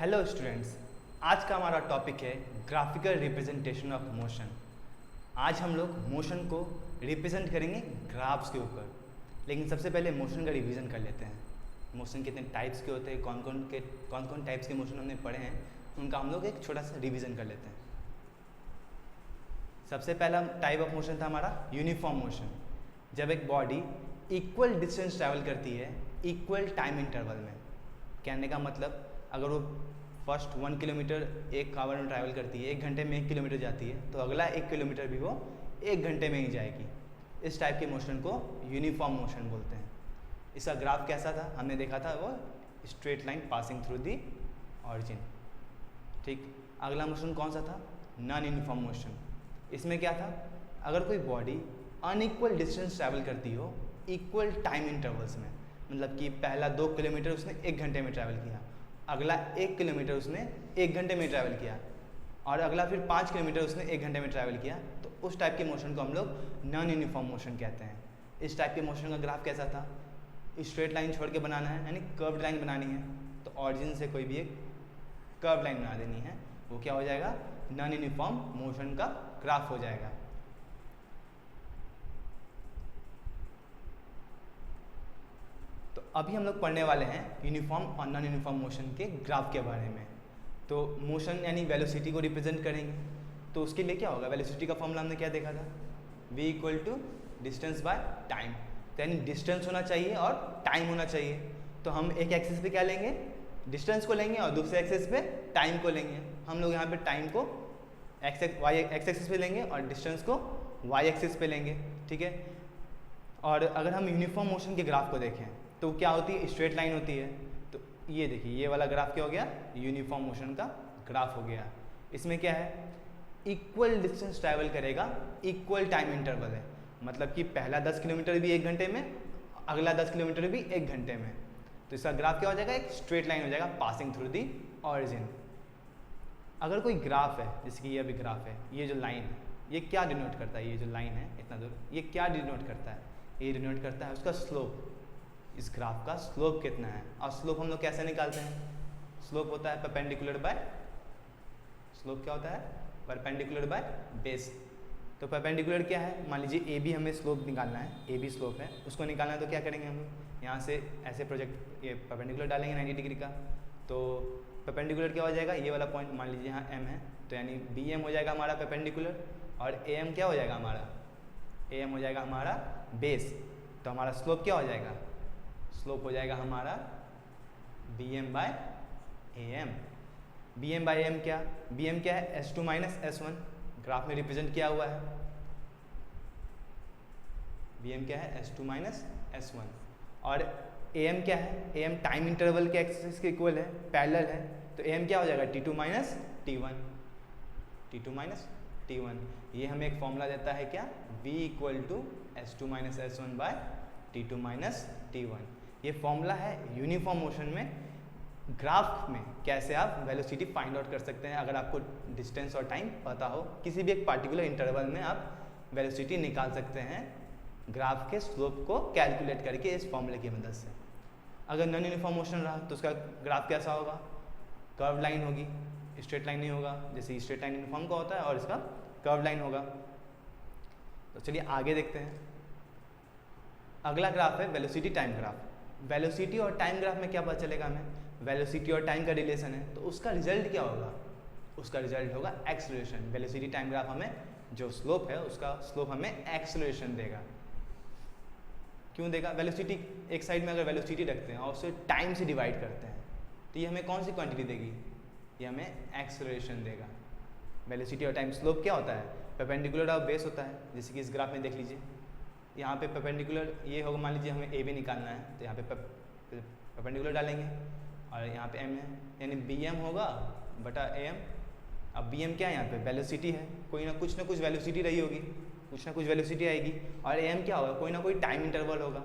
Hello students, आज का हमारा टॉपिक है ग्राफिकल रिप्रेजेंटेशन ऑफ मोशन। आज हम लोग मोशन को रिप्रेजेंट करेंगे ग्राफ्स के ऊपर। लेकिन सबसे पहले मोशन का रिवीजन कर लेते हैं। मोशन कितने टाइप्स के होते हैं, कौन कौन टाइप्स के मोशन हमने पढ़े हैं, उनका हम लोग एक छोटा सा रिवीजन कर लेते हैं। सबसे पहला टाइप ऑफ मोशन था हमारा यूनिफॉर्म मोशन। जब एक बॉडी इक्वल डिस्टेंस ट्रैवल करती है इक्वल टाइम इंटरवल में। कहने का मतलब अगर वो फर्स्ट 1 किलोमीटर 1 आवर में ट्रैवल करती है, 1 घंटे में 1 किलोमीटर जाती है, तो अगला 1 किलोमीटर भी वो 1 घंटे में ही जाएगी। इस टाइप के मोशन को यूनिफॉर्म मोशन बोलते हैं। इसका ग्राफ कैसा था, हमने देखा था वो straight line passing through the origin. ठीक, अगला मोशन कौन सा था, नॉन यूनिफॉर्म मोशन। इसमें क्या था, अगर कोई बॉडी अनइक्वल डिस्टेंस ट्रैवल करती हो इक्वल टाइम इंटरवल्स में, मतलब कि पहला 2 किलोमीटर उसने 1 घंटे में ट्रैवल किया, अगला 1 किलोमीटर उसने 1 घंटे में ट्रैवल किया, और अगला फिर 5 किलोमीटर उसने 1 घंटे में ट्रैवल किया, तो उस टाइप के मोशन को हम लोग नॉन यूनिफॉर्म मोशन कहते हैं। इस टाइप के मोशन का ग्राफ कैसा था, स्ट्रेट लाइन छोड़ के बनाना है, यानी कर्व्ड लाइन बनानी है, तो ऑरिजिन से कोई भी एक कर्व लाइन बना देनी है, वो क्या हो जाएगा, नॉन यूनिफॉर्म मोशन का ग्राफ हो जाएगा। तो अभी हम लोग पढ़ने वाले हैं यूनिफॉर्म और नॉन यूनिफॉर्म मोशन के ग्राफ के बारे में। तो मोशन यानी वेलोसिटी को रिप्रेजेंट करेंगे, तो उसके लिए क्या होगा, वेलोसिटी का फॉर्मूला हमने क्या देखा था, v equal to distance by time. तो यानी डिस्टेंस होना चाहिए और टाइम होना चाहिए। तो हम एक एक्सिस पे क्या लेंगे, डिस्टेंस को लेंगे, और दूसरे एक्सिस पे टाइम को लेंगे। हम लोग यहाँ पे टाइम को एक्स एक्सिस पे लेंगे और डिस्टेंस को वाई एक्सिस पे लेंगे। ठीक है, और अगर हम यूनिफॉर्म मोशन के ग्राफ को देखें तो क्या होती है, स्ट्रेट लाइन होती है। तो ये देखिए, ये वाला ग्राफ क्या हो गया, यूनिफॉर्म मोशन का ग्राफ हो गया। इसमें क्या है, इक्वल डिस्टेंस ट्रैवल करेगा, इक्वल टाइम इंटरवल है, मतलब कि पहला 10 किलोमीटर भी 1 घंटे में, अगला 10 किलोमीटर भी 1 घंटे में। तो इसका ग्राफ क्या हो जाएगा, एक स्ट्रेट लाइन हो जाएगा पासिंग थ्रू दी ऑरिजिन। अगर कोई ग्राफ है, जैसे कि ये अभी ग्राफ है, ये जो लाइन है ये क्या डिनोट करता है, ये जो लाइन है इतना दूर, ये क्या डिनोट करता है, ये डिनोट करता है उसका स्लोप। इस ग्राफ का स्लोप कितना है, और स्लोप हम लोग कैसे निकालते हैं, स्लोप होता है परपेंडिकुलर बाय, स्लोप क्या होता है, परपेंडिकुलर बाय बेस। तो परपेंडिकुलर क्या है, मान लीजिए ए बी हमें स्लोप निकालना है, ए बी स्लोप है, उसको निकालना है, तो क्या करेंगे हम लोग, यहाँ से ऐसे प्रोजेक्ट ये परपेंडिकुलर डालेंगे 90 डिग्री का। तो परपेंडिकुलर क्या हो जाएगा, ये वाला पॉइंट मान लीजिए यहाँ एम है, तो यानी बी एम हो जाएगा हमारा परपेंडिकुलर, और ए एम क्या हो जाएगा हमारा, ए एम हो जाएगा हमारा बेस। तो हमारा स्लोप क्या हो जाएगा, स्लोप हो जाएगा हमारा B M by A M. B M by M क्या, बी एम क्या है, S2 माइनस S1, ग्राफ में रिप्रेजेंट किया हुआ है। बी एम क्या है, S2 माइनस S1, और ए एम क्या है, ए एम टाइम इंटरवल के एक्सिस के इक्वल है, पैरेलल है, तो ए एम क्या हो जाएगा, T2 minus T1, T2 minus T1। ये हमें एक फॉर्मूला देता है क्या, V equal to S2 minus S1 by T2 minus T1। ये फॉर्मूला है यूनिफॉर्म मोशन में। ग्राफ में कैसे आप वेलोसिटी फाइंड आउट कर सकते हैं, अगर आपको डिस्टेंस और टाइम पता हो, किसी भी एक पार्टिकुलर इंटरवल में आप वेलोसिटी निकाल सकते हैं ग्राफ के स्लोप को कैलकुलेट करके इस फॉर्मूले की मदद से। अगर नॉन यूनिफॉर्म मोशन रहा तो उसका ग्राफ कैसा होगा, कर्व लाइन होगी, स्ट्रेट लाइन नहीं होगा, जैसे स्ट्रेट लाइन यूनिफॉर्म का होता है और इसका कर्व लाइन होगा। तो चलिए आगे देखते हैं। अगला ग्राफ है वेलोसिटी टाइम ग्राफ। वेलोसिटी और टाइम ग्राफ में क्या पता चलेगा हमें, वेलोसिटी और टाइम का रिलेशन है, तो उसका रिजल्ट क्या होगा, उसका रिजल्ट होगा एक्सेलरेशन। वेलोसिटी टाइम ग्राफ हमें जो स्लोप है उसका स्लोप हमें एक्सेलरेशन देगा। क्यों देगा, वेलोसिटी एक साइड में अगर वेलोसिटी रखते हैं और उसे टाइम से डिवाइड करते हैं तो ये हमें कौन सी क्वांटिटी देगी, ये हमें एक्सेलरेशन देगा। वेलोसिटी और टाइम स्लोप क्या होता है, परपेंडिकुलर और बेस होता है। जैसे कि इस ग्राफ में देख लीजिए, यहाँ पे परपेंडिकुलर ये होगा, मान लीजिए हमें ए बी निकालना है, तो यहाँ पे परपेंडिकुलर डालेंगे, और यहाँ पे एम है, यानी बी एम होगा बटा ए एम। अब बी एम क्या है, यहाँ पे वेलोसिटी है, कोई ना कुछ वेलोसिटी रही होगी, कुछ ना कुछ वेलोसिटी आएगी, और ए एम क्या होगा, कोई ना कोई टाइम इंटरवल होगा,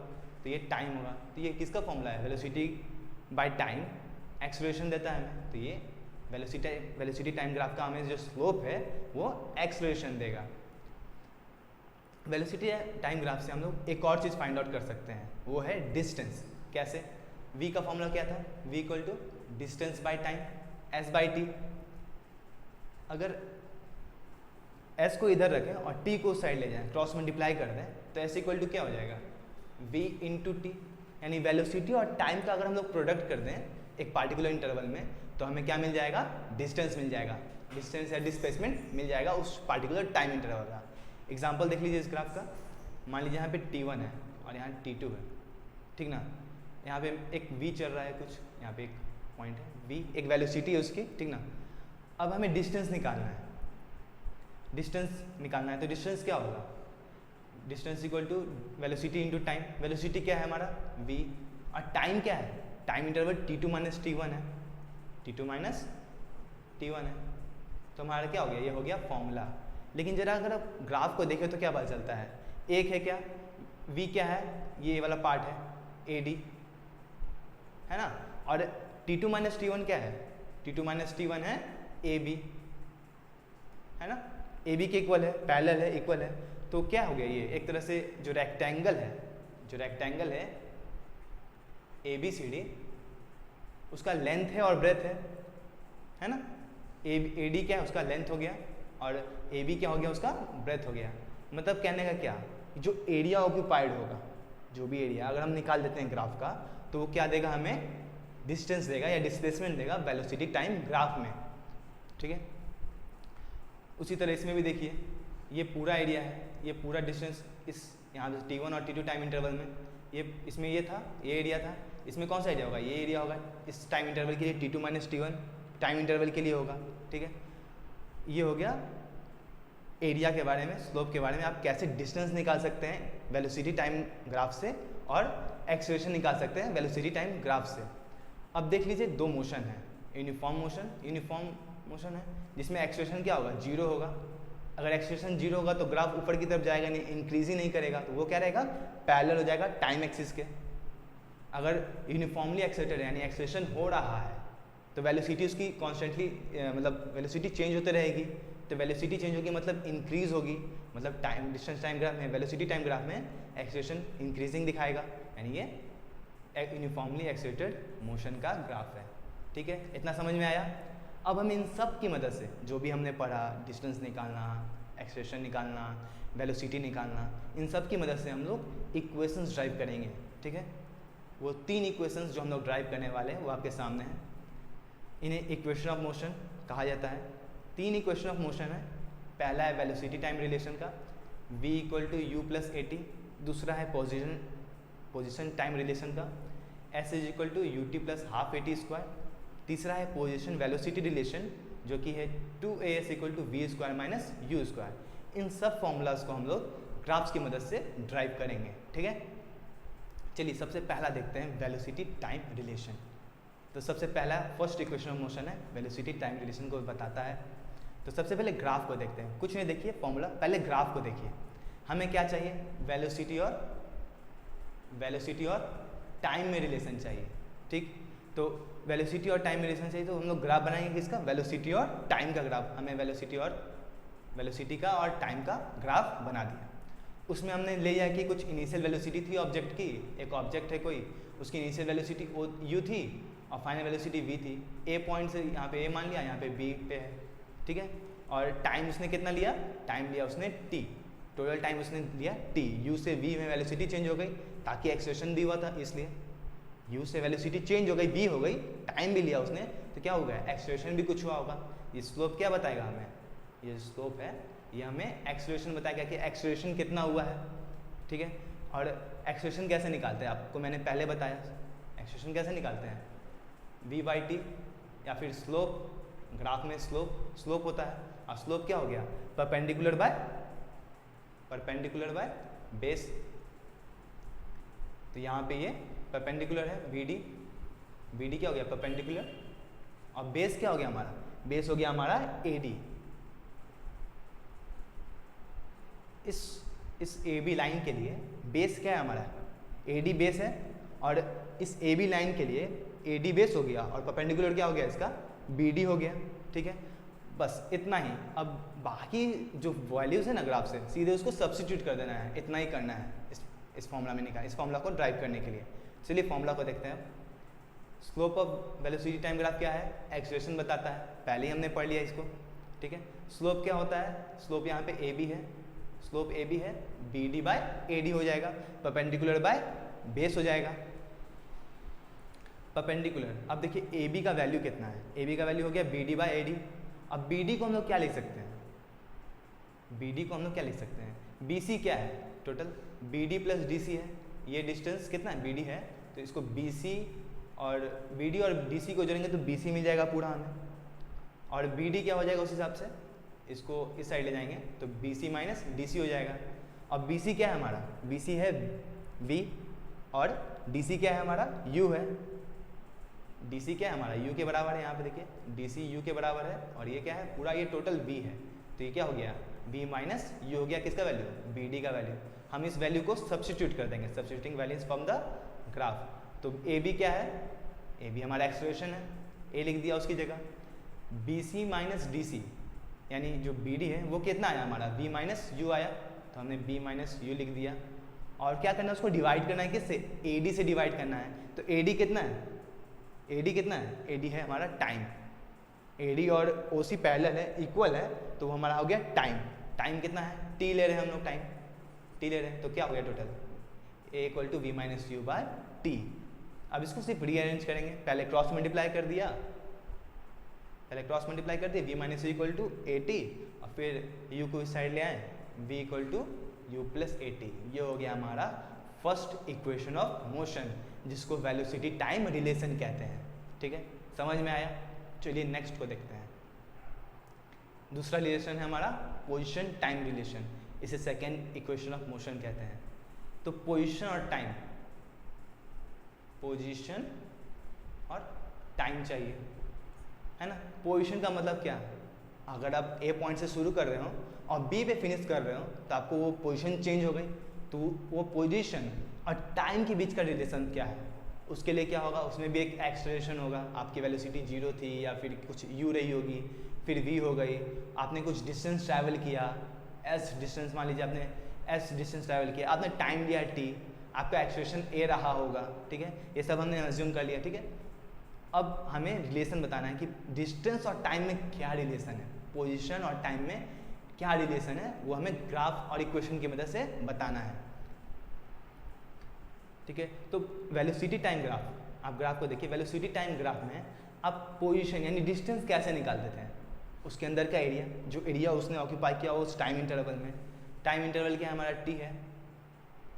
तो ये टाइम होगा। तो ये किसका फॉर्मूला है, वेलोसिटी बाय टाइम एक्सेलरेशन देता है हमें। तो ये वेलोसिटी टाइम ग्राफ का हमें जो स्लोप है वो एक्सेलरेशन देगा। वेलोसिटी टाइम ग्राफ से हम लोग एक और चीज़ फाइंड आउट कर सकते हैं, वो है डिस्टेंस। कैसे, v का फॉर्मूला क्या था, v equal to distance by time. s/t। अगर s को इधर रखें और t को उस साइड ले जाएं, क्रॉस मल्टीप्लाई कर दें, तो s इक्वल टू क्या हो जाएगा, v इंटू टी। यानी वेलोसिटी और टाइम का अगर हम लोग प्रोडक्ट कर दें एक पार्टिकुलर इंटरवल में, तो हमें क्या मिल जाएगा, डिस्टेंस मिल जाएगा, डिस्टेंस या डिस्प्लेसमेंट मिल जाएगा उस पार्टिकुलर टाइम इंटरवल का। एग्जांपल देख लीजिए इस ग्राफ का। मान लीजिए यहाँ पे t1 है और यहाँ t2 है, ठीक ना। यहाँ पे एक v चल रहा है कुछ, यहाँ पे एक पॉइंट है v, एक वेलोसिटी है उसकी, ठीक ना। अब हमें डिस्टेंस निकालना है, डिस्टेंस निकालना है, तो डिस्टेंस क्या होगा, distance equal to velocity into time. Velocity क्या है हमारा v, और टाइम क्या है, time interval t2 minus t1 है, t2 माइनस t1 है। तो हमारा क्या हो गया, ये हो गया फॉर्मूला। लेकिन जरा अगर आप ग्राफ को देखें तो क्या पता चलता है, एक है क्या, v क्या है, ये वाला पार्ट है AD, है ना, और t2 माइनस t1 क्या है, t2 माइनस t1 है AB, है ना, AB के इक्वल है, पैरेलल है, इक्वल है। तो क्या हो गया, ये एक तरह से जो रेक्टेंगल है ABCD, उसका लेंथ है और ब्रेथ है ना। AD क्या है, उसका लेंथ हो गया, और AB क्या हो गया, उसका ब्रेथ हो गया। मतलब कहने का क्या, जो एरिया ऑक्यूपाइड होगा, जो भी एरिया अगर हम निकाल देते हैं ग्राफ का, तो वो क्या देगा, हमें डिस्टेंस देगा या डिस्प्लेसमेंट देगा वेलोसिटी टाइम ग्राफ में, ठीक है। उसी तरह इसमें भी देखिए, ये पूरा एरिया है, ये पूरा डिस्टेंस इस यहाँ से t1 और t2 टाइम इंटरवल में, ये इसमें ये था, ये एरिया था, इसमें कौन सा एरिया होगा, ये एरिया होगा इस टाइम इंटरवल के लिए, t2 minus t1 time interval के लिए होगा, ठीक है। ये हो गया एरिया के बारे में, स्लोप के बारे में, आप कैसे डिस्टेंस निकाल सकते हैं वेलोसिटी टाइम ग्राफ से, और एक्सेलरेशन निकाल सकते हैं वेलोसिटी टाइम ग्राफ से। अब देख लीजिए दो मोशन है, यूनिफॉर्म मोशन है, जिसमें एक्सेलरेशन क्या होगा, जीरो होगा। अगर एक्सेलरेशन जीरो होगा तो ग्राफ ऊपर की तरफ जाएगा नहीं, इंक्रीज ही नहीं करेगा, तो वो क्या रहेगा, पैरेलल हो जाएगा टाइम एक्सिस के। अगर यूनिफॉर्मली एक्सेलरेटेड यानी एक्सेलरेशन हो रहा है, तो वेलोसिटी उसकी कॉन्स्टेंटली मतलब वेलोसिटी चेंज होते रहेगी, तो वेलोसिटी चेंज होगी मतलब इंक्रीज होगी, मतलब टाइम डिस्टेंस टाइम ग्राफ में, वेलोसिटी टाइम ग्राफ में एक्सेलरेशन इंक्रीजिंग दिखाएगा, यानी ये यूनिफॉर्मली एक्सेलरेटेड मोशन का ग्राफ है, ठीक है। इतना समझ में आया। अब हम इन सब की मदद से जो भी हमने पढ़ा, डिस्टेंस निकालना, एक्सेलरेशन निकालना, वेलोसिटी निकालना, इन सब की मदद से हम लोग इक्वेशंस ड्राइव करेंगे, ठीक है। वो तीन इक्वेशंस जो हम लोग ड्राइव करने वाले हैं वो आपके सामने हैं। इन्हें इक्वेशन ऑफ मोशन कहा जाता है। तीन इक्वेशन ऑफ मोशन है। पहला है वेलोसिटी टाइम रिलेशन का, v equal to you plus A T. दूसरा है पोजिशन टाइम रिलेशन का, s is equal to U T plus half A T square. तीसरा है पोजिशन वेलोसिटी रिलेशन जो कि है 2as equal to V square minus you square. इन सब फॉर्मूलाज को हम लोग ग्राफ्स की मदद से ड्राइव करेंगे, ठीक है। चलिए सबसे पहला देखते हैं वेलोसिटी टाइम रिलेशन। तो सबसे पहला फर्स्ट इक्वेशन ऑफ मोशन है, वेलोसिटी टाइम रिलेशन को बताता है। तो सबसे पहले ग्राफ को देखते हैं, कुछ नहीं देखिए फॉर्मूला, पहले ग्राफ को देखिए। हमें क्या चाहिए, वेलोसिटी और टाइम में रिलेशन चाहिए, ठीक। तो वेलोसिटी और टाइम में रिलेशन चाहिए, तो हम लोग ग्राफ बनाएंगे किसका, वेलोसिटी और टाइम का ग्राफ। हमें वेलोसिटी का और टाइम का ग्राफ बना दिया। उसमें हमने ले लिया कि कुछ इनिशियल वेलोसिटी थी ऑब्जेक्ट की, एक ऑब्जेक्ट है कोई, उसकी इनिशियल वेलोसिटी यू थी और फाइनल वेलोसिटी v थी। ए पॉइंट से यहाँ पे a मान लिया, यहाँ पे b पे है, ठीक है। और टाइम उसने कितना लिया, टाइम लिया उसने t, टोटल टाइम उसने लिया t। u से v में वेलोसिटी चेंज हो गई ताकि एक्सेलरेशन भी हुआ था, इसलिए u से वेलोसिटी चेंज हो गई, v हो गई, टाइम भी लिया उसने, तो क्या हो गया, एक्सेलरेशन भी कुछ हुआ होगा। ये स्लोप क्या बताएगा हमें, ये स्लोप है, ये हमें एक्सेलरेशन बताएगा कि एक्सेलरेशन कितना हुआ है, ठीक है। और एक्सेलरेशन कैसे निकालते हैं, आपको मैंने पहले बताया एक्सेलरेशन कैसे निकालते हैं, v/t, या फिर स्लोप, ग्राफ में स्लोप होता है। और स्लोप क्या हो गया, परपेंडिकुलर बाय बेस। तो यहाँ पे ये परपेंडिकुलर है vd क्या हो गया, परपेंडिकुलर, और बेस क्या हो गया हमारा, बेस हो गया हमारा ad। इस AB लाइन के लिए बेस क्या है हमारा, AD बेस है, और इस AB लाइन के लिए AD बेस हो गया, और परपेंडिकुलर क्या हो गया इसका, BD हो गया, ठीक है। बस इतना ही। अब बाकी जो वैल्यूज है ना ग्राफ से, सीधे उसको सब्स्टिट्यूट कर देना है, इतना ही करना है इस फॉर्मूला में निकाल, इस फॉर्मूला को ड्राइव करने के लिए। चलिए फॉर्मूला को देखते हैं। Slope of velocity time graph क्या है? एक्सेलरेशन बताता है, पहले ही हमने पढ़ लिया इसको, ठीक है। स्लोप क्या होता है? स्लोप यहाँ पे ए बी है, स्लोप ए बी है, B D by A D हो जाएगा, परपेंडिकुलर बाय बेस हो जाएगा, परपेंडिकुलर। अब देखिए ए बी का वैल्यू कितना है? ए बी का वैल्यू हो गया B D by A D. अब बी डी को हम लोग क्या लिख सकते हैं? बी डी को हम लोग क्या लिख सकते हैं? बी सी क्या है? Total B D plus D C है, ये डिस्टेंस कितना है? बी डी है, तो इसको बी सी और बी डी और डी सी को जोड़ेंगे तो बी सी मिल जाएगा पूरा हमें, और बी डी क्या हो जाएगा उस हिसाब से, इसको इस साइड ले जाएंगे तो B C minus D C हो जाएगा। अब बी सी क्या है हमारा? बी सी है बी और डी सी क्या है हमारा? यू है। डी सी क्या है हमारा? यू के बराबर है, यहाँ पे देखिए डी सी यू के बराबर है, और ये क्या है? पूरा ये टोटल बी है, तो ये क्या हो गया? बी माइनस यू हो गया, किसका वैल्यू? बी डी का वैल्यू। हम इस वैल्यू को सब्स्टिट्यूट कर देंगे, substituting values from the graph. तो ए बी क्या है? ए बी हमारा एक्सेलरेशन है, ए लिख दिया उसकी जगह। B C minus D C यानी जो बी डी है वो कितना आया हमारा? बी माइनस यू आया, तो हमने बी माइनस यू लिख दिया। और क्या करना है? उसको डिवाइड करना है किससे? ए डी से डिवाइड करना है। तो ए डी कितना है? ए डी कितना है? ए डी है हमारा टाइम। ए डी और ओ सी पैरेलल है, इक्वल है, तो वो हमारा हो गया टाइम। टाइम कितना है? टी ले रहे हैं हम लोग, टाइम टी ले रहे हैं, तो क्या हो गया total? A equal to v minus u by t. अब इसको सिर्फ रीअरेंज करेंगे, पहले क्रॉस मल्टीप्लाई कर दिया, पहले क्रॉस मल्टीप्लाई कर दिया, v minus u equal to a t, और फिर यू को इस साइड ले आए, v equal to you plus A t. ये हो गया हमारा फर्स्ट इक्वेशन ऑफ मोशन, जिसको वेलोसिटी टाइम रिलेशन कहते हैं, ठीक है। समझ में आया? चलिए नेक्स्ट को देखते हैं। दूसरा रिलेशन है हमारा पोजीशन टाइम रिलेशन, इसे सेकेंड इक्वेशन ऑफ मोशन कहते हैं। तो पोजीशन और टाइम, पोजीशन और टाइम चाहिए, है ना। पोजीशन का मतलब क्या? अगर आप ए पॉइंट से शुरू कर रहे हो और बी पे फिनिश कर रहे हो, तो आपको वो पोजीशन चेंज हो गई, तो वो पोजीशन और टाइम के बीच का रिलेशन क्या है? उसके लिए क्या होगा? उसमें भी एक एक्सेलरेशन होगा। आपकी वेलोसिटी 0 थी, या फिर कुछ यू रही होगी, फिर वी हो गई, आपने कुछ डिस्टेंस ट्रैवल किया, एस डिस्टेंस मान लीजिए आपने एस डिस्टेंस ट्रैवल किया, आपने टाइम लिया टी, आपका एक्सेलरेशन ए रहा होगा, ठीक है। ये सब हमने अज्यूम कर लिया, ठीक है। अब हमें रिलेशन बताना है कि डिस्टेंस और टाइम में क्या रिलेशन है, पोजीशन और टाइम में क्या रिलेशन है, वो हमें ग्राफ और इक्वेशन की मदद से बताना है, ठीक है। तो वेलोसिटी टाइम ग्राफ, आप ग्राफ को देखिए, वेलोसिटी टाइम ग्राफ में आप पोजीशन यानी डिस्टेंस कैसे निकालते थे? उसके अंदर का एरिया, जो एरिया उसने ऑक्यूपाई किया उस टाइम इंटरवल में, टाइम इंटरवल क्या है हमारा? टी है,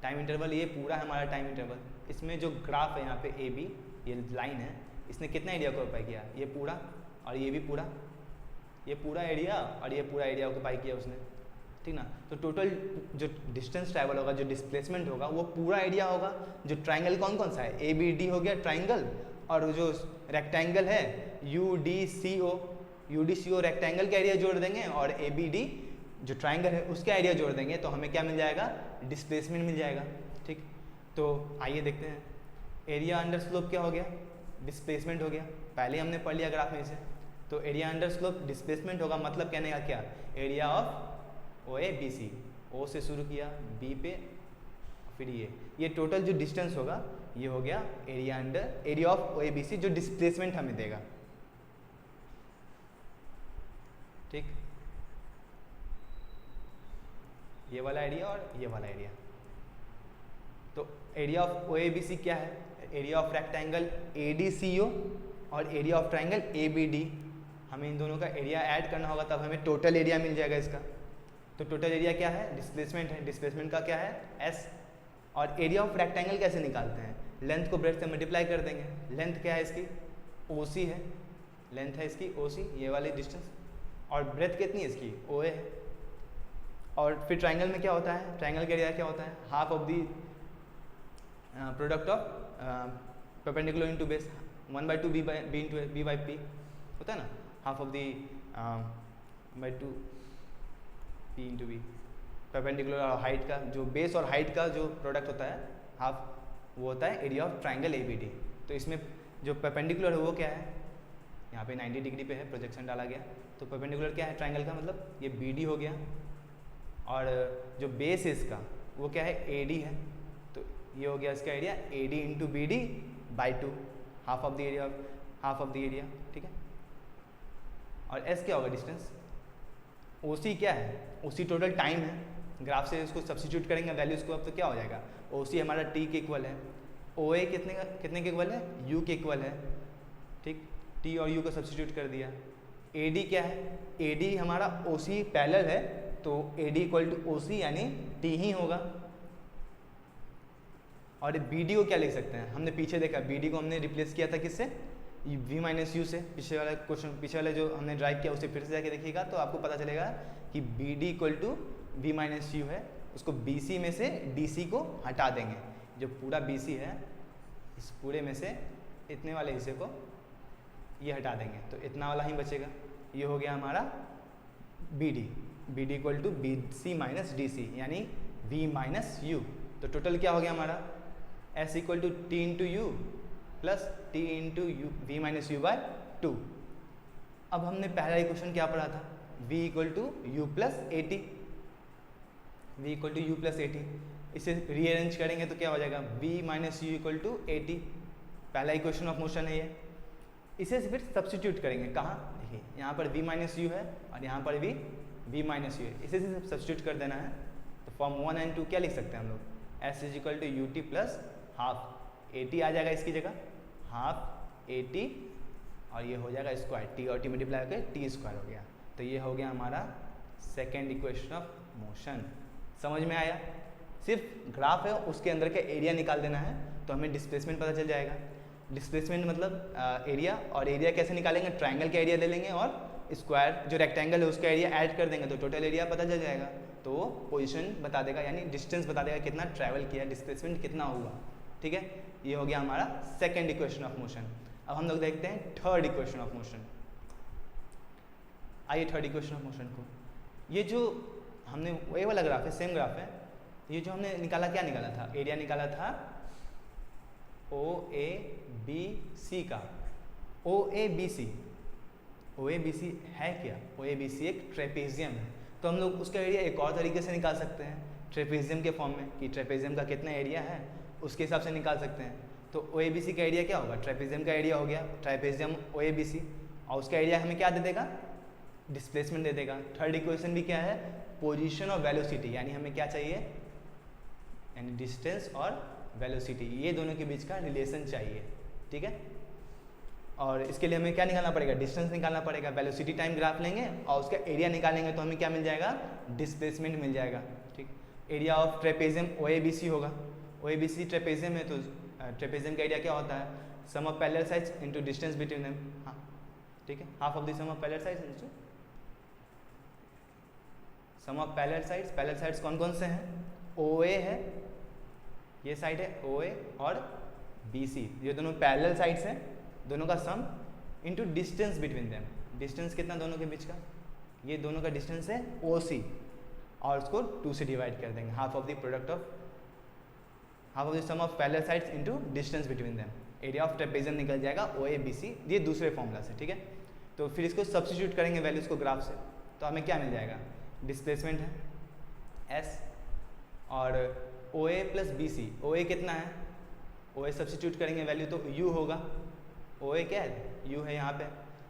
टाइम इंटरवल ये पूरा है हमारा टाइम इंटरवल। इसमें जो ग्राफ है यहाँ पे ए बी, ये लाइन है, इसने कितना एरिया ऑक्यूपाई किया? ये पूरा, और ये भी पूरा, ये पूरा एरिया और ये पूरा एरिया ऑक्यूपाई किया उसने, ठीक ना। तो टोटल जो डिस्टेंस ट्रैवल होगा, जो डिस्प्लेसमेंट होगा, वो पूरा एरिया होगा। जो ट्राइंगल कौन कौन सा है? ए बी डी हो गया ट्राइंगल, और जो रेक्टेंगल है यू डी सी ओ, यू डी सी ओ रेक्टेंगल का एरिया जोड़ देंगे, और ए बी डी जो ट्राइंगल है उसका एरिया जोड़ देंगे, तो हमें क्या मिल जाएगा? डिस्प्लेसमेंट मिल जाएगा, ठीक। तो आइए देखते हैं, एरिया अंडर स्लोप क्या हो गया? डिस्प्लेसमेंट हो गया, पहले हमने पढ़ लिया ग्राफ में इसे। तो एरिया अंडर स्लोप डिस्प्लेसमेंट होगा, मतलब कहने का क्या? Area of O A B C, O से शुरू किया बी पे, फिर ये टोटल जो डिस्टेंस होगा ये हो गया area under, area of O A B C, जो डिस्प्लेसमेंट हमें देगा, ठीक। ये वाला एरिया और ये वाला एरिया। तो area of O A B C क्या है? Area of rectangle A D C O और area of triangle A B D. हमें इन दोनों का एरिया ऐड करना होगा, तब हमें टोटल एरिया मिल जाएगा इसका। तो टोटल एरिया क्या है? डिस्प्लेसमेंट है, डिस्प्लेसमेंट का क्या है? एस। और एरिया ऑफ रेक्टेंगल कैसे निकालते हैं? लेंथ को ब्रेड्थ से मल्टीप्लाई कर देंगे। लेंथ क्या है इसकी? ओ सी है, लेंथ है इसकी ओ सी, ये वाली डिस्टेंस, और ब्रेड्थ कितनी है इसकी? ओ ए है। और फिर ट्राइंगल में क्या होता है? ट्राइंगल का एरिया क्या होता है? Half of the product of perpendicular into base, 1/2 b into b by p होता है ना, half of the by 2 p into b, perpendicular और हाइट का, जो बेस और हाइट का जो प्रोडक्ट होता है हाफ, वो होता है area of triangle A B D. तो इसमें जो परपेंडिकुलर है वो क्या है? यहाँ पे 90 डिग्री पे है, प्रोजेक्शन डाला गया, तो परपेंडिकुलर क्या है ट्राइंगल का? मतलब ये बी डी हो गया, और जो बेस है इसका वो क्या है? ए डी है, तो ये हो गया इसका area A D into B D by 2, half of the area, ठीक है। और एस क्या होगा, डिस्टेंस। ओ सी क्या है, ओ सी टोटल टाइम है। ग्राफ से इसको सब्स्टिट्यूट करेंगे वैल्यूज़ को, अब तो क्या हो जाएगा, ओ सी हमारा टी के इक्वल है, ओ ए कितने के इक्वल है, यू के इक्वल है, ठीक। टी और यू को सब्स्टिट्यूट कर दिया। ए डी क्या है, ए डी हमारा ओ सी पैरेलल है, तो A D equal to O C यानी टी ही होगा। और बी डी को क्या लिख सकते हैं, हमने पीछे देखा बी डी को हमने रिप्लेस किया था किससे, वी माइनस यू से। पिछले वाला क्वेश्चन, पिछले वाले जो हमने ड्राइव किया उसे फिर से जाके देखिएगा तो आपको पता चलेगा कि B D equal to v minus u है। उसको बी सी में से डी सी को हटा देंगे, जो पूरा बी सी है इस पूरे में से इतने वाले हिस्से को ये हटा देंगे, तो इतना वाला ही बचेगा। ये हो गया हमारा B D equal to B C minus D C यानी वी माइनस यू। तो टोटल क्या हो गया हमारा, s equal to t into u plus t into u v minus u by 2। अब हमने पहला इक्वेशन क्या पढ़ा था, v equal to you plus A t, v equal to you plus A t. इसे रीअरेंज करेंगे तो क्या हो जाएगा, v minus u equal to a t. पहला इक्वेशन ऑफ मोशन है ये। इसे फिर सब्स्टिट्यूट करेंगे कहाँ, देखिए यहाँ पर v माइनस यू है और यहाँ पर भी v माइनस यू है, इसे सब्स्टिट्यूट कर देना है। तो फॉर्म 1 एंड 2 क्या लिख सकते हैं हम लोग, s is equal to U T plus half A T आ जाएगा इसकी जगह, हाफ ए टी और ये हो जाएगा स्क्वायर, टी और टी मल्टीप्लाई करके टी स्क्वायर हो गया। तो ये हो गया हमारा सेकेंड इक्वेशन ऑफ मोशन। समझ में आया, सिर्फ ग्राफ है उसके अंदर का एरिया निकाल देना है तो हमें डिस्प्लेसमेंट पता चल जाएगा। डिस्प्लेसमेंट मतलब एरिया, और एरिया कैसे निकालेंगे, ट्राइंगल का एरिया ले लेंगे और स्क्वायर जो रेक्टेंगल है उसका एरिया ऐड कर देंगे तो टोटल एरिया पता चल जाएगा। तो वो पोजिशन बता देगा यानी डिस्टेंस बता देगा कितना ट्रैवल किया, डिस्प्लेसमेंट कितना हुआ, ठीक है। ये हो गया हमारा सेकेंड इक्वेशन ऑफ मोशन। अब हम लोग देखते हैं थर्ड इक्वेशन ऑफ मोशन। आइए थर्ड इक्वेशन ऑफ मोशन को, ये जो हमने वही वाला ग्राफ है, सेम ग्राफ है। ये जो हमने निकाला क्या निकाला था, एरिया निकाला था ओ ए बी सी का। ओ ए बी सी है क्या, ओ ए बी सी एक ट्रेपेजियम है, तो हम लोग उसका एरिया एक और तरीके से निकाल सकते हैं ट्रेपेजियम के फॉर्म में, कि ट्रेपेजियम का कितना एरिया है उसके हिसाब से निकाल सकते हैं। तो ओ ए बी सी का एरिया क्या होगा, ट्रेपेजियम का एरिया हो गया ट्रेपेजियम ओ ए बी सी, और उसका एरिया हमें क्या दे देगा, डिस्प्लेसमेंट दे देगा। थर्ड इक्वेशन भी क्या है, पोजीशन और वेलोसिटी, यानी हमें क्या चाहिए, यानी डिस्टेंस और वेलोसिटी, ये दोनों के बीच का रिलेशन चाहिए, ठीक है। और इसके लिए हमें क्या निकालना पड़ेगा, डिस्टेंस निकालना पड़ेगा, वेलोसिटी टाइम ग्राफ लेंगे और उसका एरिया निकालेंगे तो हमें क्या मिल जाएगा, डिस्प्लेसमेंट मिल जाएगा, ठीक। Area of trapezium O A B C होगा, O A B C trapezium है तो ट्रेपेजियम का एरिया क्या होता है, sum of parallel sides into distance between them, हाँ ठीक है, half of the sum of parallel sides into sum of parallel sides. Parallel sides कौन कौन से हैं, ओ ए है, ये साइड है ओ ए और बी सी, ये दोनों पैरेलल साइड्स हैं, दोनों का sum into distance between them. Distance कितना दोनों के बीच का, ये दोनों का डिस्टेंस है ओ सी, और उसको 2 से डिवाइड कर देंगे, half of the product of half of the sum of parallel sides into distance between them. Area of trapezium निकल जाएगा ओ ए बी सी, ये दूसरे फॉर्मूला से, ठीक है। तो फिर इसको सब्स्टिट्यूट करेंगे वैल्यूज़ को ग्राफ से, तो हमें क्या मिल जाएगा, डिस्प्लेसमेंट है एस और ओ ए प्लस बी सी, ओ ए कितना है, ओ ए सब्स्टिट्यूट करेंगे वैल्यू तो यू होगा, ओ ए क्या है, यू है यहाँ पे,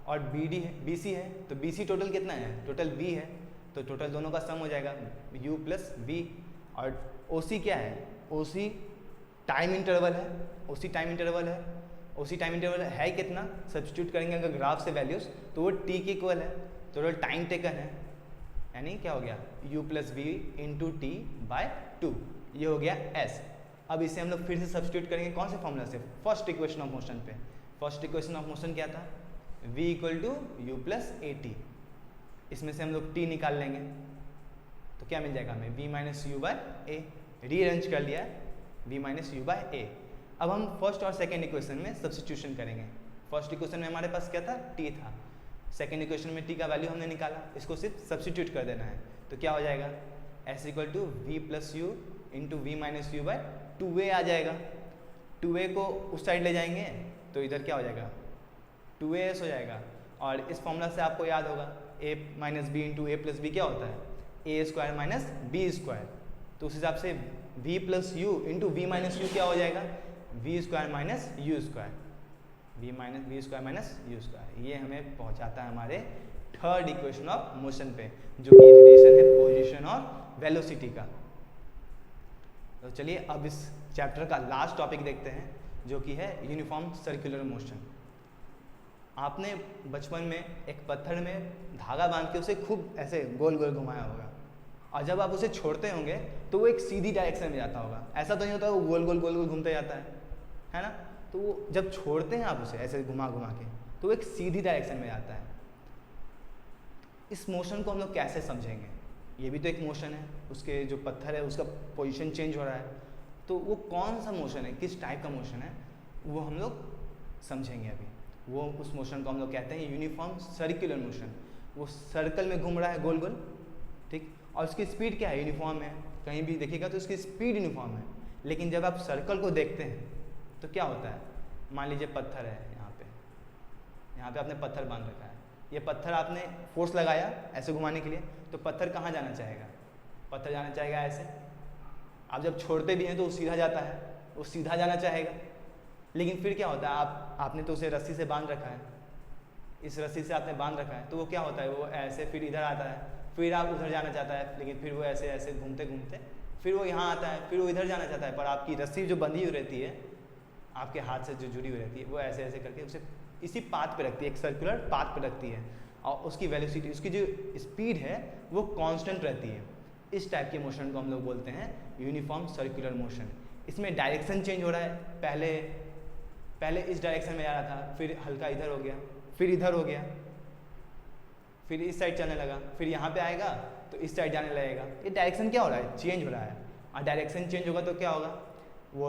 और बी डी है, बी सी है, तो बी सी टोटल कितना है, टोटल वी है, तो टोटल दोनों का सम हो जाएगा यू प्लस वी। और ओ सी क्या है, ओ सी टाइम इंटरवल है, ओ सी टाइम इंटरवल है, ओ सी टाइम इंटरवल है कितना, सब्स्टिट्यूट करेंगे अगर ग्राफ से वैल्यूज़ तो वो टी के इक्वल है, टोटल टाइम टेकन है, यानी क्या हो गया u plus v into t by 2, ये हो गया s। अब इसे हम लोग फिर से सब्स्टिट्यूट करेंगे कौन से फॉर्मूला से, फर्स्ट इक्वेशन ऑफ मोशन पे। फर्स्ट इक्वेशन ऑफ मोशन क्या था, v equal to you plus A t, इसमें से हम लोग t निकाल लेंगे तो क्या मिल जाएगा हमें v minus u by a, rearrange कर लिया v minus u by a. अब हम फर्स्ट और सेकेंड इक्वेशन में सब्स्टिट्यूशन करेंगे। फर्स्ट इक्वेशन में हमारे पास क्या था, t था, सेकेंड इक्वेशन में t का वैल्यू हमने निकाला, इसको सिर्फ सब्स्टिट्यूट कर देना है तो क्या हो जाएगा, s equal to v plus u into v minus u by 2a आ जाएगा। 2a को उस साइड ले जाएंगे तो इधर क्या हो जाएगा, 2as हो जाएगा। और इस फॉर्मूला से आपको याद होगा a minus b into a plus b क्या होता है, a square minus b square, तो उस हिसाब से v plus u into v minus u क्या हो जाएगा, v square minus you square, v square minus u square. ये हमें पहुंचाता है हमारे थर्ड इक्वेशन ऑफ मोशन पे, जो कि रिलेशन है पोजीशन और वेलोसिटी का। तो चलिए अब इस चैप्टर का लास्ट टॉपिक देखते हैं, जो कि है यूनिफॉर्म सर्कुलर मोशन। आपने बचपन में एक पत्थर में धागा बांध के उसे खूब ऐसे गोल गोल घुमाया होगा, और जब आप उसे छोड़ते होंगे तो वो एक सीधी डायरेक्शन में जाता होगा। ऐसा तो नहीं होता वो गोल गोल गोल गोल घूमते जाता है ना। तो वो जब छोड़ते हैं आप उसे ऐसे घुमा घुमा के, तो वो एक सीधी डायरेक्शन में जाता है। इस मोशन को हम लोग कैसे समझेंगे? ये भी तो एक मोशन है, उसके जो पत्थर है उसका पोजीशन चेंज हो रहा है, तो वो कौन सा मोशन है, किस टाइप का मोशन है, वो हम लोग समझेंगे अभी। वो उस मोशन को हम लोग कहते हैं यूनिफॉर्म सर्कुलर मोशन। वो सर्कल में घूम रहा है गोल गोल, ठीक, और उसकी स्पीड क्या है? यूनिफॉर्म है। कहीं भी देखिएगा तो उसकी स्पीड यूनिफॉर्म है। लेकिन जब आप सर्कल को देखते हैं तो क्या होता है? मान लीजिए पत्थर है, यहाँ पे आपने पत्थर बांध रखा है। ये पत्थर आपने फोर्स लगाया ऐसे घुमाने के लिए, तो पत्थर कहाँ जाना चाहेगा? पत्थर जाना चाहेगा ऐसे। आप जब छोड़ते भी हैं तो वो सीधा जाता है, वो सीधा जाना चाहेगा। लेकिन फिर क्या होता है? आपने तो उसे रस्सी से बांध रखा है, इस रस्सी से आपने बांध रखा है, तो वो क्या होता है? वो ऐसे फिर इधर आता है, फिर आप उधर जाना चाहता है, लेकिन फिर वो ऐसे ऐसे घूमते घूमते फिर वो यहाँ आता है, फिर वो इधर जाना चाहता है, पर आपकी रस्सी जो बंधी हुई रहती है, आपके हाथ से जो जुड़ी हुई रहती है, वो ऐसे ऐसे करके उसे इसी पाथ पे रखती है, एक सर्कुलर पाथ पे रखती है, और उसकी वेलोसिटी, उसकी जो स्पीड है वो कांस्टेंट रहती है। इस टाइप के मोशन को हम लोग बोलते हैं यूनिफॉर्म सर्कुलर मोशन। इसमें डायरेक्शन चेंज हो रहा है, पहले इस डायरेक्शन में जा रहा था, फिर हल्का इधर हो गया, फिर इधर हो गया, फिर इस साइड चलने लगा, फिर यहाँ पे आएगा तो इस साइड जाने लगेगा। ये डायरेक्शन क्या हो रहा है? चेंज हो रहा है। और डायरेक्शन चेंज होगा तो क्या होगा? वो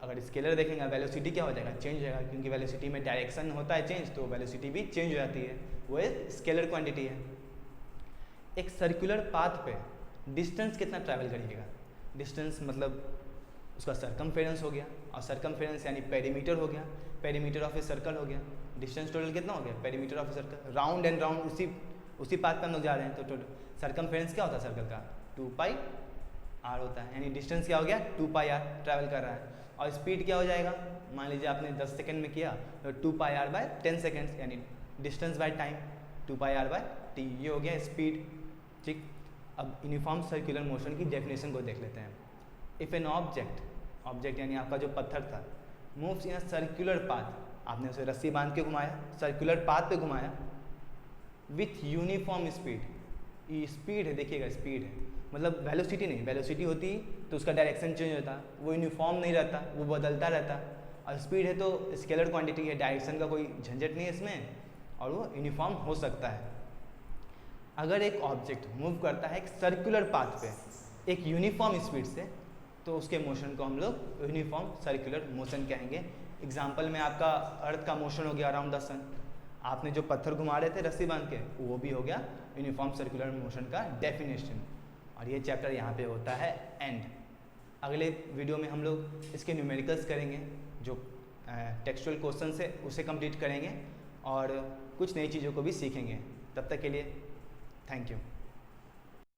अगर स्केलर देखेंगे, वेलोसिटी क्या हो जाएगा? चेंज हो जाएगा, क्योंकि वेलोसिटी में डायरेक्शन होता है चेंज, तो वेलोसिटी भी चेंज हो जाती है। वो एक स्केलर क्वांटिटी है। एक सर्कुलर पाथ पे डिस्टेंस कितना ट्रैवल करिएगा? डिस्टेंस मतलब उसका सरकमफेरेंस हो गया, और सरकमफेरेंस यानी पेरीमीटर हो गया, पेरीमीटर ऑफ ए सर्कल हो गया। डिस्टेंस टोटल कितना हो गया? Perimeter of a circle. Round and round उसी पाथ पे हम लोग जा रहे हैं, तो टोटल सरकमफेरेंस क्या होता है सर्कल का? 2πr होता है, यानी डिस्टेंस क्या हो गया? 2πr ट्रैवल कर रहा है। और स्पीड क्या हो जाएगा? मान लीजिए आपने 10 सेकंड में किया तो 2πr/10 सेकेंड्स, यानी डिस्टेंस बाय टाइम 2πr/t, ये हो गया स्पीड, ठीक। अब यूनिफॉर्म सर्कुलर मोशन की डेफिनेशन को देख लेते हैं। इफ़ एन ऑब्जेक्ट यानी आपका जो पत्थर था, moves in a circular path, आपने उसे रस्सी बांध के घुमाया, सर्कुलर पाथ पे घुमाया, विथ यूनिफॉर्म स्पीड। ये स्पीड है, देखिएगा स्पीड है, मतलब वेलोसिटी नहीं। वेलोसिटी होती तो उसका डायरेक्शन चेंज होता, वो यूनिफॉर्म नहीं रहता, वो बदलता रहता। और स्पीड है तो स्केलर क्वांटिटी है, डायरेक्शन का कोई झंझट नहीं है इसमें, और वो यूनिफॉर्म हो सकता है। अगर एक ऑब्जेक्ट मूव करता है एक सर्कुलर पाथ पे एक यूनिफॉर्म स्पीड से, तो उसके मोशन को हम लोग यूनिफॉर्म सर्कुलर मोशन कहेंगे। एग्जाम्पल में आपका अर्थ का मोशन हो गया अराउंड द सन, आपने जो पत्थर घुमा रहे थे रस्सी बांध के, वो भी हो गया यूनिफॉर्म सर्कुलर मोशन का डेफिनेशन। और ये चैप्टर यहाँ पे होता है एंड। अगले वीडियो में हम लोग इसके न्यूमेरिकल्स करेंगे, जो टेक्सचुअल क्वेश्चन है उसे कंप्लीट करेंगे, और कुछ नई चीज़ों को भी सीखेंगे। तब तक के लिए थैंक यू।